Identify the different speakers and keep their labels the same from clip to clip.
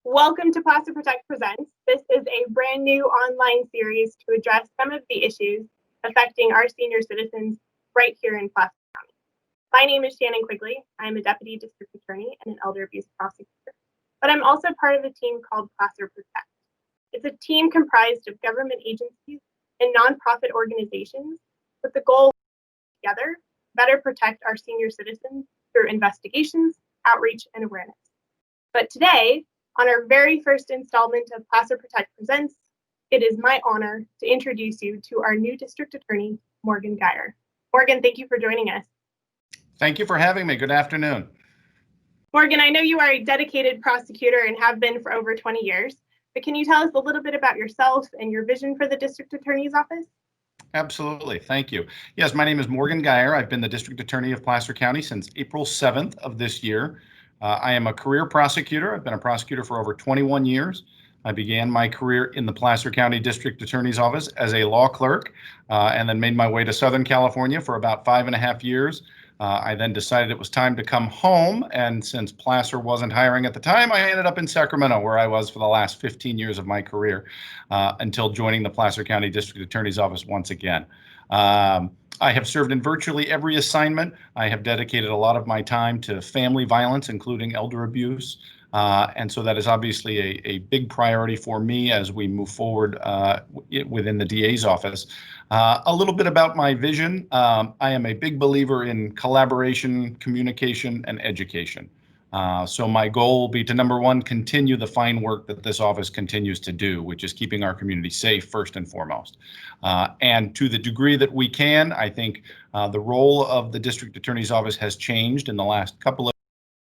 Speaker 1: Welcome to Placer Protect Presents. This is a brand new online series to address some of the issues affecting our senior citizens right here in Placer County. My name is Shannon Quigley. I'm a Deputy District Attorney and an Elder Abuse Prosecutor, but I'm also part of a team called Placer Protect. It's a team comprised of government agencies and nonprofit organizations with the goal of together better protect our senior citizens through investigations, outreach, and awareness. But today, on our very first installment of Placer Protect Presents, it is my honor to introduce you to our new District Attorney, Morgan Gire. Morgan, thank you for joining us.
Speaker 2: Thank you for having me. Good afternoon.
Speaker 1: Morgan, I know you are a dedicated prosecutor and have been for over 20 years, but can you tell us a little bit about yourself and your vision for the District Attorney's Office?
Speaker 2: Absolutely. Thank you. Yes, my name is Morgan Gire. I've been the District Attorney of Placer County since April 7th of this year. I am a career prosecutor. I've been a prosecutor for over 21 years. I began my career in the Placer County District Attorney's Office as a law clerk, and then made my way to Southern California for about 5.5 years. I then decided it was time to come home, and since Placer wasn't hiring at the time, I ended up in Sacramento, where I was for the last 15 years of my career, until joining the Placer County District Attorney's Office once again. I have served in virtually every assignment. I have dedicated a lot of my time to family violence, including elder abuse. And so that is obviously a big priority for me as we move forward within the DA's office. A little bit about my vision. I am a big believer in collaboration, communication, and education. So my goal will be to, number one, continue the fine work that this office continues to do, which is keeping our community safe first and foremost. And to the degree that we can, I think the role of the District Attorney's Office has changed in the last couple of years.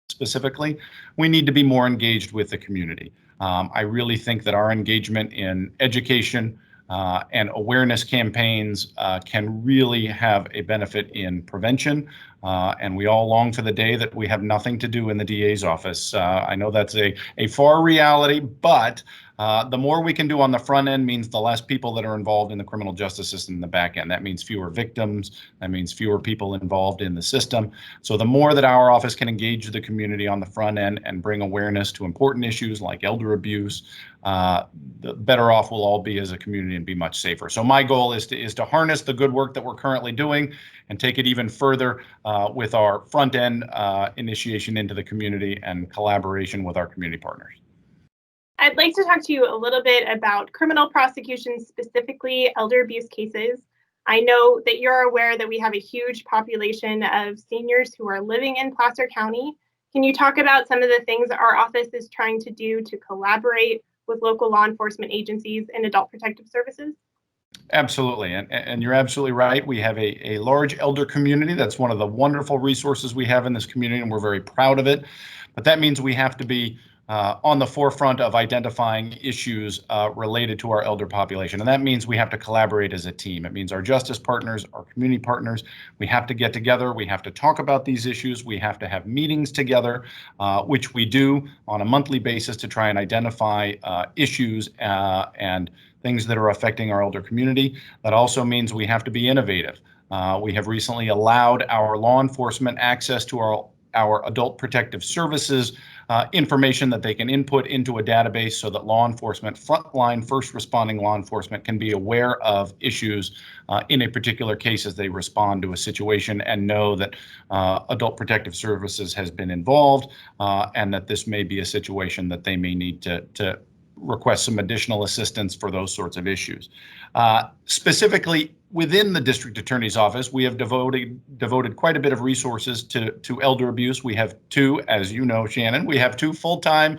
Speaker 2: Specifically, we need to be more engaged with the community. I really think that our engagement in education and awareness campaigns can really have a benefit in prevention. And we all long for the day that we have nothing to do in the DA's office. I know that's a far reality, but the more we can do on the front end means the less people that are involved in the criminal justice system in the back end. That means fewer victims. That means fewer people involved in the system. So the more that our office can engage the community on the front end and bring awareness to important issues like elder abuse, the better off we'll all be as a community and be much safer. So my goal is to harness the good work that we're currently doing and take it even further with our front end initiation into the community and collaboration with our community partners.
Speaker 1: I'd like to talk to you a little bit about criminal prosecution, specifically elder abuse cases. I know that you're aware that we have a huge population of seniors who are living in Placer County. Can you talk about some of the things our office is trying to do to collaborate with local law enforcement agencies and adult protective services?
Speaker 2: Absolutely. And you're absolutely right. We have a large elder community. That's one of the wonderful resources we have in this community, and we're very proud of it. But that means we have to be on the forefront of identifying issues related to our elder population. And that means we have to collaborate as a team. It means our justice partners, our community partners, we have to get together. We have to talk about these issues. We have to have meetings together, which we do on a monthly basis to try and identify issues and things that are affecting our elder community. That also means we have to be innovative. We have recently allowed our law enforcement access to our adult protective services information that they can input into a database so that law enforcement, frontline, first responding law enforcement, can be aware of issues in a particular case as they respond to a situation and know that adult protective services has been involved and that this may be a situation that they may need to request some additional assistance for those sorts of issues. Specifically within the District Attorney's Office, we have devoted quite a bit of resources to elder abuse. We have two, as you know, Shannon, we have two full-time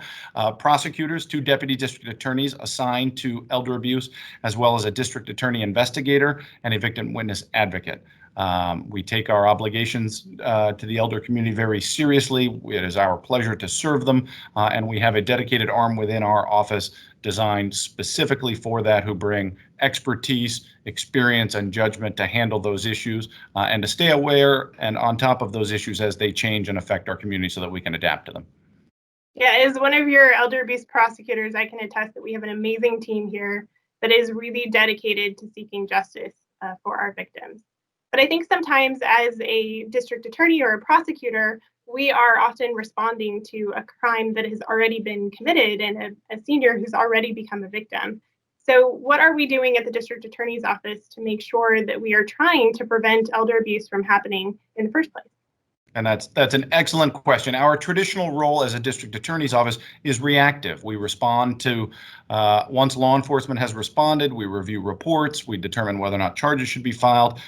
Speaker 2: prosecutors, two deputy district attorneys assigned to elder abuse, as well as a district attorney investigator and a victim witness advocate. We take our obligations to the elder community very seriously. It is our pleasure to serve them, and we have a dedicated arm within our office designed specifically for that, who bring expertise, experience, and judgment to handle those issues and to stay aware and on top of those issues as they change and affect our community so that we can adapt to them.
Speaker 1: Yeah, as one of your elder abuse prosecutors, I can attest that we have an amazing team here that is really dedicated to seeking justice for our victims. But I think sometimes as a district attorney or a prosecutor, we are often responding to a crime that has already been committed and a senior who's already become a victim. So what are we doing at the district attorney's office to make sure that we are trying to prevent elder abuse from happening in the first place?
Speaker 2: And that's an excellent question. Our traditional role as a district attorney's office is reactive. We respond to, once law enforcement has responded, we review reports, we determine whether or not charges should be filed.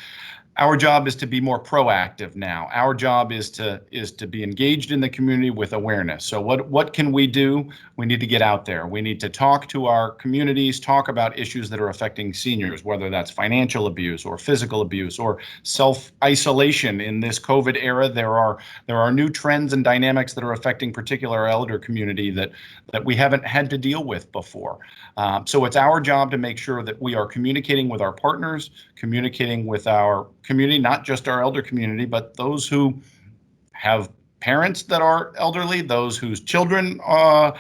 Speaker 2: Our job is to be more proactive now. Our job is to be engaged in the community with awareness. So what can we do? We need to get out there. We need to talk to our communities, talk about issues that are affecting seniors, whether that's financial abuse or physical abuse or self-isolation. In this COVID era, there are new trends and dynamics that are affecting particular our elder community that we haven't had to deal with before. So it's our job to make sure that we are communicating with our partners, communicating with our community, not just our elder community, but those who have parents that are elderly, those whose children are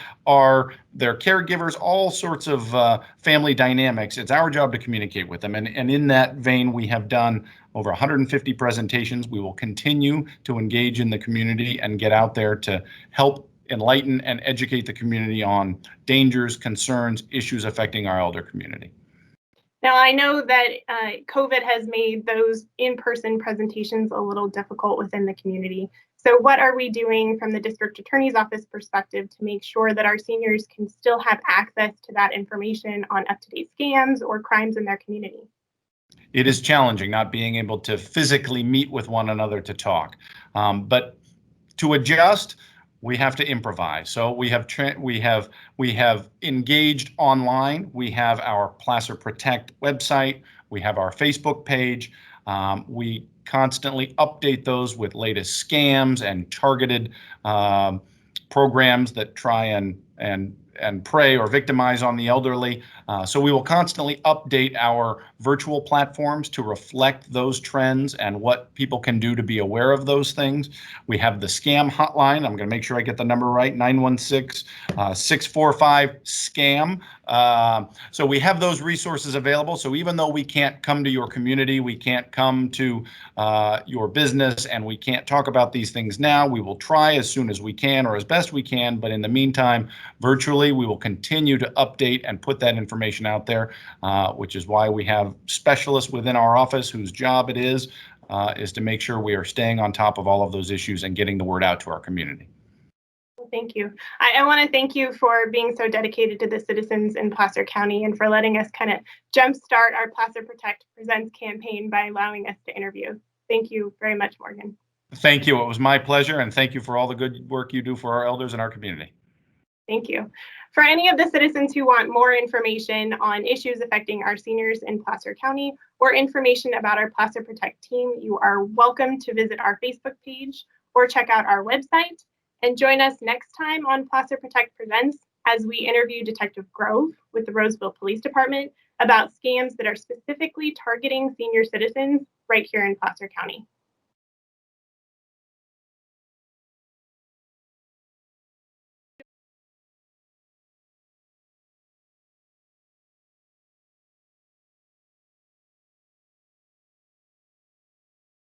Speaker 2: their caregivers, all sorts of family dynamics. It's our job to communicate with them. And in that vein, we have done over 150 presentations. We will continue to engage in the community and get out there to help enlighten and educate the community on dangers, concerns, issues affecting our elder community.
Speaker 1: Now, I know that COVID has made those in-person presentations a little difficult within the community. So what are we doing from the district attorney's office perspective to make sure that our seniors can still have access to that information on up-to-date scams or crimes in their community?
Speaker 2: It is challenging not being able to physically meet with one another to talk. But to adjust, we have to improvise. So we have engaged online. We have our Placer Protect website. We have our Facebook page. We constantly update those with latest scams and targeted programs that try and prey or victimize on the elderly. So we will constantly update our virtual platforms to reflect those trends and what people can do to be aware of those things. We have the scam hotline. I'm going to make sure I get the number right, 916-645-SCAM. So we have those resources available. So even though we can't come to your community, we can't come to your business, and we can't talk about these things now, we will try as soon as we can or as best we can. But in the meantime, virtually, we will continue to update and put that information out there, which is why we have specialists within our office whose job it is to make sure we are staying on top of all of those issues and getting the word out to our community.
Speaker 1: Thank you. I want to thank you for being so dedicated to the citizens in Placer County and for letting us kind of jumpstart our Placer Protect Presents campaign by allowing us to interview. Thank you very much, Morgan.
Speaker 2: Thank you. It was my pleasure, and thank you for all the good work you do for our elders in our community.
Speaker 1: Thank you. For any of the citizens who want more information on issues affecting our seniors in Placer County or information about our Placer Protect team, you are welcome to visit our Facebook page or check out our website. And join us next time on Placer Protect Presents as we interview Detective Grove with the Roseville Police Department about scams that are specifically targeting senior citizens right here in Placer County.